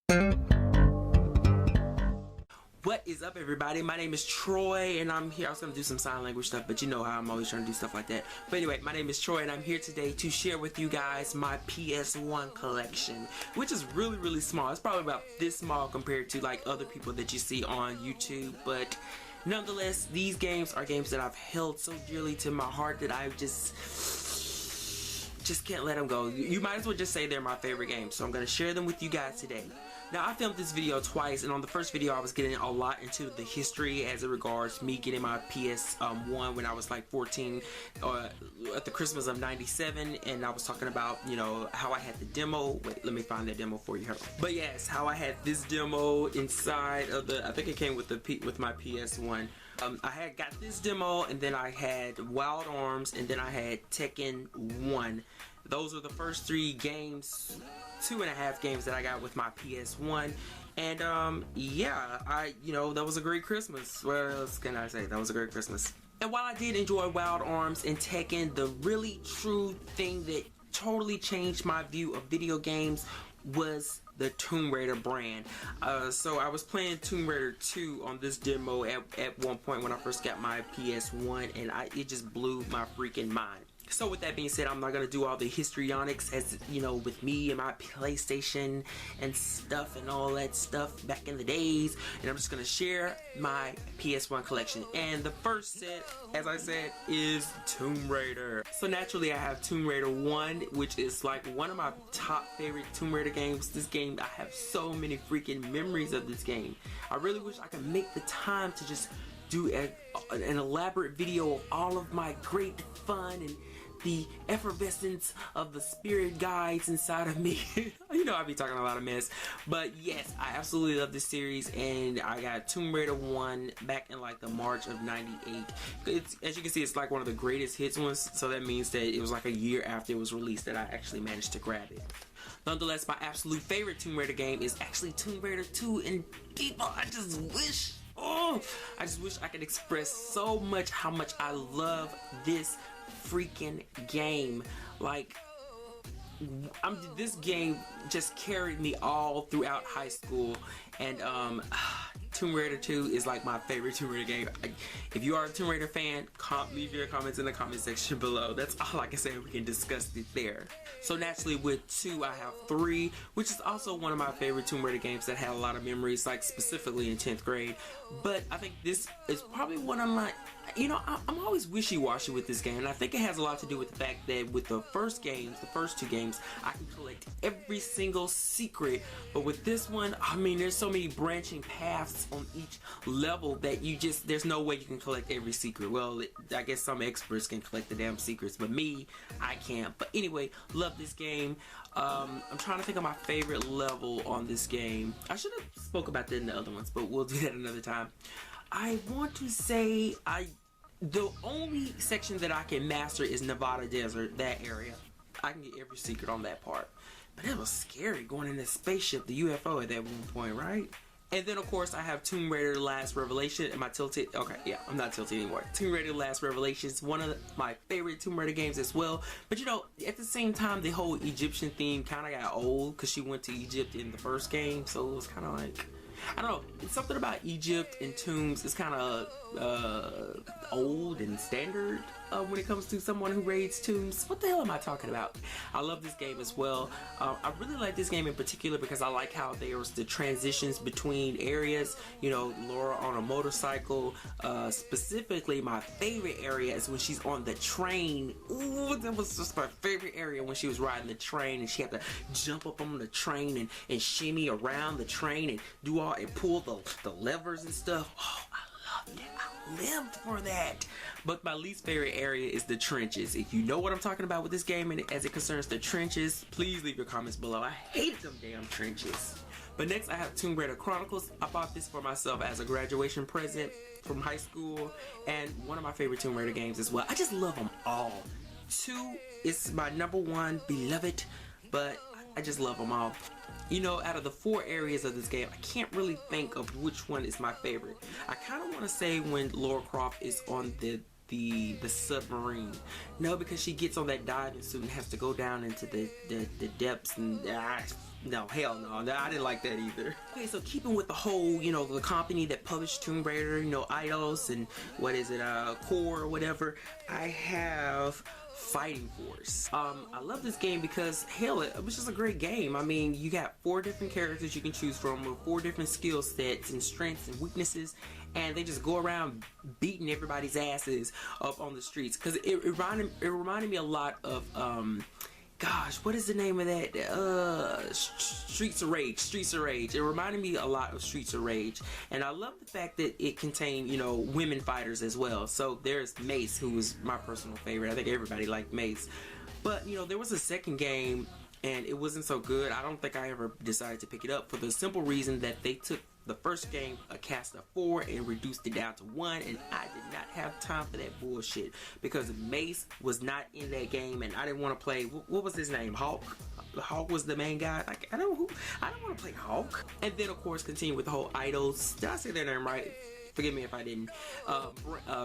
What is up, everybody? My name is Troy, and I'm here. I was going to do some sign language stuff, but you know how I'm always trying to do stuff like that. But anyway, my name is Troy, and I'm here today to share with you guys my PS1 collection, which is really, really small. It's probably about this small compared to like other people that you see on YouTube, but nonetheless, these games are games that I've held so dearly to my heart that I just can't let them go. You might as well just say they're my favorite games, so I'm going to share them with you guys today. Now, I filmed this video twice, and on the first video I was getting a lot into the history as it regards me getting my PS1 when I was like 14 at the Christmas of '97, and I was talking about, you know, how I had the demo. Wait, let me find that demo for you. But yes, how I had this demo inside of the, I think it came with my PS1. I had got this demo, and then I had Wild Arms, and then I had Tekken 1. Those are the first three games, 2.5 games that I got with my PS1. And yeah, you know, that was a great Christmas. What else can I say? That was a great Christmas. And while I did enjoy Wild Arms and Tekken, the really true thing that totally changed my view of video games was the Tomb Raider brand. So I was playing Tomb Raider 2 on this demo at one point when I first got my PS1, and it just blew my freaking mind. So with that being said, I'm not going to do all the histrionics as, you know, with me and my PlayStation and stuff and all that stuff back in the days. And I'm just going to share my PS1 collection. And the first set, as I said, is Tomb Raider. So naturally I have Tomb Raider 1, which is like one of my top favorite Tomb Raider games. This game, I have so many freaking memories of this game. I really wish I could make the time to just do an elaborate video of all of my great fun and the effervescence of the spirit guides inside of me. You know, I be talking a lot of mess. But yes, I absolutely love this series, and I got Tomb Raider 1 back in like the March of '98. As you can see, it's like one of the greatest hits ones, so that means that it was like a year after it was released that I actually managed to grab it. Nonetheless, my absolute favorite Tomb Raider game is actually Tomb Raider 2, and people, I just wish I could express so much how much I love this freaking game. Like, this game just carried me all throughout high school, and Tomb Raider 2 is like my favorite Tomb Raider game. If you are a Tomb Raider fan, leave your comments in the comment section below. That's all I can say. We can discuss it there. So naturally with 2 I have 3, which is also one of my favorite Tomb Raider games that had a lot of memories, like specifically in 10th grade. But I think this is probably one of my, you know, I'm always wishy-washy with this game, and I think it has a lot to do with the fact that with the first 2 games, I can collect every single secret, but with this one, I mean, there's so many branching paths on each level that there's no way you can collect every secret. Well, I guess some experts can collect the damn secrets, but me, I can't. But anyway, love this game. I'm trying to think of my favorite level on this game. I should have spoke about that in the other ones, but we'll do that another time. I want to say the only section that I can master is Nevada Desert, that area. I can get every secret on that part. But it was scary going in the spaceship, the UFO at that one point, right? And then of course I have Tomb Raider The Last Revelation. Am I tilted? Okay, yeah, I'm not tilted anymore. Tomb Raider The Last Revelation is one of my favorite Tomb Raider games as well. But you know, at the same time, the whole Egyptian theme kind of got old because she went to Egypt in the first game. So it was kind of like, I don't know, it's something about Egypt and tombs is kind of old and standard when it comes to someone who raids tombs. What the hell am I talking about? I love this game as well. I really like this game in particular because I like how there's the transitions between areas. You know, Laura on a motorcycle. Specifically, my favorite area is when she's on the train. Ooh, that was just my favorite area, when she was riding the train and she had to jump up on the train and shimmy around the train and do all and pull the levers and stuff. Oh, I loved it. I lived for that. But my least favorite area is the trenches. If you know what I'm talking about with this game and as it concerns the trenches, please leave your comments below. I hated them damn trenches. But next I have Tomb Raider Chronicles. I bought this for myself as a graduation present from high school, and one of my favorite Tomb Raider games as well. I just love them all. 2 is my #1 beloved, but I just love them all. You know, out of the 4 areas of this game, I can't really think of which one is my favorite. I kind of want to say when Lara Croft is on the submarine. No, because she gets on that diving suit and has to go down into the depths, and No, hell no. No, I didn't like that either. Okay, so keeping with the whole, you know, the company that published Tomb Raider, you know, Eidos and what is it, Core or whatever, I have Fighting Force. I love this game because, hell, it was just a great game. I mean, you got 4 different characters you can choose from with 4 different skill sets and strengths and weaknesses, and they just go around beating everybody's asses up on the streets. Because it reminded me a lot of, gosh, what is the name of that? Streets of Rage. It reminded me a lot of Streets of Rage. And I love the fact that it contained, you know, women fighters as well. So there's Mace, who was my personal favorite. I think everybody liked Mace. But, you know, there was a second game, and it wasn't so good. I don't think I ever decided to pick it up for the simple reason that they took the first game, a cast of 4, and reduced it down to 1, and I did not have time for that bullshit because Mace was not in that game, and I didn't want to play. What was his name? Hawk. Hawk was the main guy. Like, I don't want to play Hawk. And then of course continue with the whole Eidos. Did I say their name right? Forgive me if I didn't.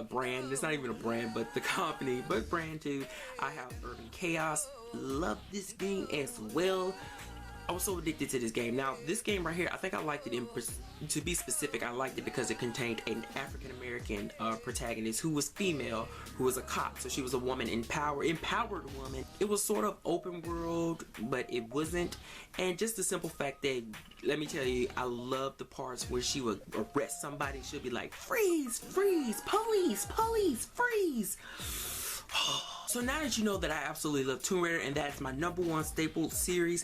Brand. It's not even a brand, but the company, but brand too. I have Urban Chaos. Love this game as well. I was so addicted to this game. Now, this game right here, I think I liked it to be specific, I liked it because it contained an African-American protagonist who was female, who was a cop. So she was a woman, empowered woman. It was sort of open world, but it wasn't. And just the simple fact that, let me tell you, I love the parts where she would arrest somebody. She'll be like, freeze, freeze, police, police, freeze. So now that you know that I absolutely love Tomb Raider, and that's my #1 staple series,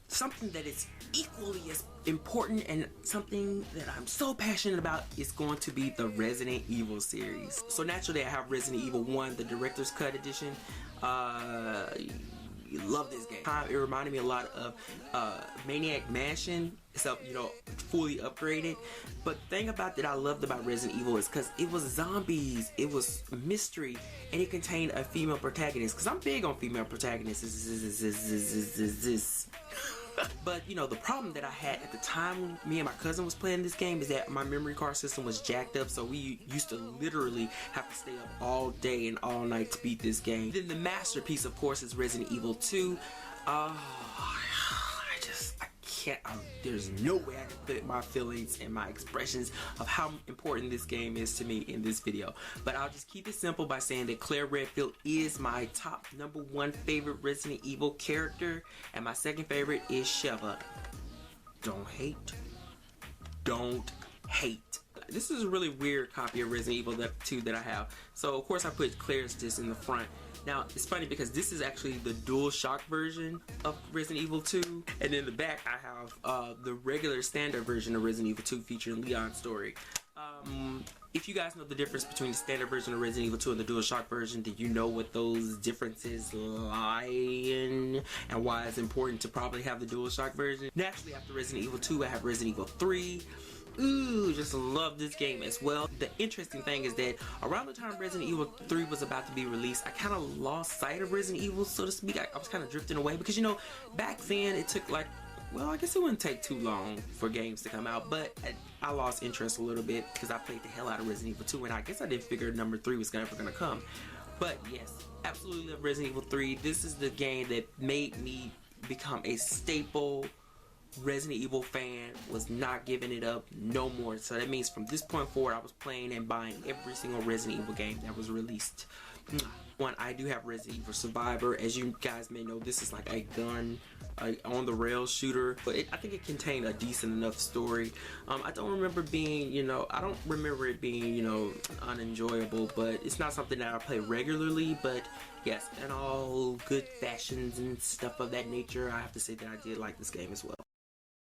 something that is equally as important and something that I'm so passionate about is going to be the Resident Evil series. So naturally I have Resident Evil 1, the director's cut edition. Love this game. It reminded me a lot of Maniac Mansion, except, you know, fully upgraded. But the thing about that I loved about Resident Evil is because it was zombies, it was mystery, and it contained a female protagonist. Because I'm big on female protagonists. But, you know, the problem that I had at the time when me and my cousin was playing this game is that my memory card system was jacked up, so we used to literally have to stay up all day and all night to beat this game. Then the masterpiece, of course, is Resident Evil 2. There's no way I can put my feelings and my expressions of how important this game is to me in this video. But I'll just keep it simple by saying that Claire Redfield is my top #1 favorite Resident Evil character, and my second favorite is Sheva. Don't hate. Don't hate. This is a really weird copy of Resident Evil 2 that I have. So of course I put Claire's just in the front. Now, it's funny because this is actually the dual shock version of Resident Evil 2. And in the back, I have the regular standard version of Resident Evil 2 featuring Leon's story. If you guys know the difference between the standard version of Resident Evil 2 and the dual shock version, then you know what those differences lie in and why it's important to probably have the dual shock version. Naturally, after Resident Evil 2, I have Resident Evil 3. Ooh, just love this game as well. The interesting thing is that around the time Resident Evil 3 was about to be released, I kind of lost sight of Resident Evil, so to speak. I was kind of drifting away because, you know, back then it took like, well, I guess it wouldn't take too long for games to come out, but I lost interest a little bit because I played the hell out of Resident Evil 2, and I guess I didn't figure #3 was ever gonna come. But yes, absolutely love Resident Evil 3. This is the game that made me become a staple Resident Evil fan, was not giving it up no more. So that means from this point forward I was playing and buying every single Resident Evil game that was released. One, I do have Resident Evil Survivor. As you guys may know, this is like a gun on the rail shooter, but I think it contained a decent enough story. I don't remember being, you know, I don't remember it being, you know, unenjoyable, but it's not something that I play regularly. But yes, in all good fashions and stuff of that nature, I have to say that I did like this game as well.